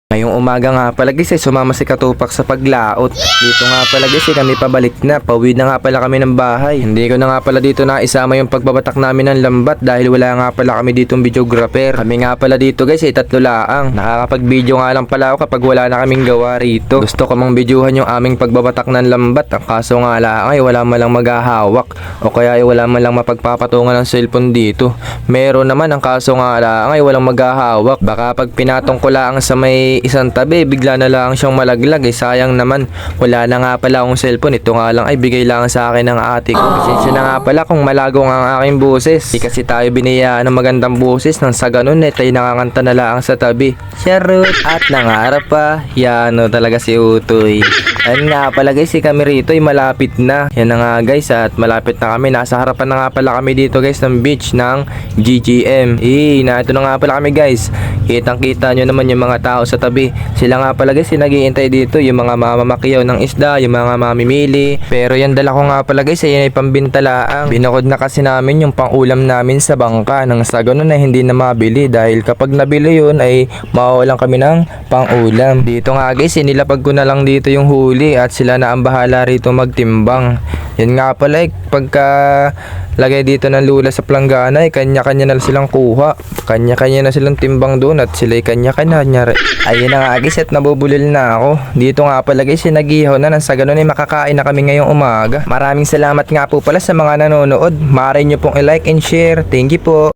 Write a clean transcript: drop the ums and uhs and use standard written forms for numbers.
Ngayong umaga nga pala guys sumama si Katupak sa paglaot. Dito nga pala guys kami pabalik na. Pauwi na nga pala kami ng bahay. Hindi ko na nga pala dito na isama yung pagbabatak namin ng lambat dahil wala nga pala kami ditong videographer. Kami nga pala dito guys tatlo laang. Nakakapag-video nga lang pala ako kapag wala na kaming gawa rito. Gusto ko mang videohan yung aming pagbabatak ng lambat. Ang kaso nga lang ay wala man lang maghahawak o kaya ay wala man lang mapagpapatungan ng cellphone dito. Meron naman, ang kaso nga lang ay walang maghahawak. Baka pag pinatong ko lang sa may isang tabi, bigla na lang siyang malaglag sayang naman, wala na nga pala akong cellphone. Ito nga lang ay bigay lang sa akin ng ate ko. Pasensya na nga pala kung malagong ang aking boses. Di kasi tayo biniyaan ng magandang boses nang sa ganun tayo nakakanta na lang sa tabi. Charot at nangarap pa. Yan talaga si Utoy. Ayun nga pala guys, kami rito ay malapit na. Yan na nga guys, at malapit na kami. Nasa harapan na nga pala kami dito guys ng beach ng GGM. Ito na nga pala kami guys. Kitang kita nyo naman yung mga tao sa tabi. Sila nga pala guys naghihintay dito, yung mga mamamakiyaw ng isda, yung mga mamimili. Pero yan dala ko nga pala guys ay pambintalaang. Binukod na kasi namin yung pangulam namin sa bangka nang sa ganun na hindi na mabili, dahil kapag nabili yun ay mawawalan kami ng pangulam. Dito nga guys nilapag ko na lang dito yung huli at sila na ang bahala rito magtimbang. Yan nga pala pagka lagay dito ng lula sa planggana kanya-kanya na silang kuha. Kanya-kanya na silang timbang doon at sila kanya-kanya. Ayun na nga guys at nabubulil na ako. Dito nga pala guys nag-ihaw na nang sa ganun makakain na kami ngayong umaga. Maraming salamat nga po pala sa mga nanonood. Maaari nyo pong i-like and share. Thank you po.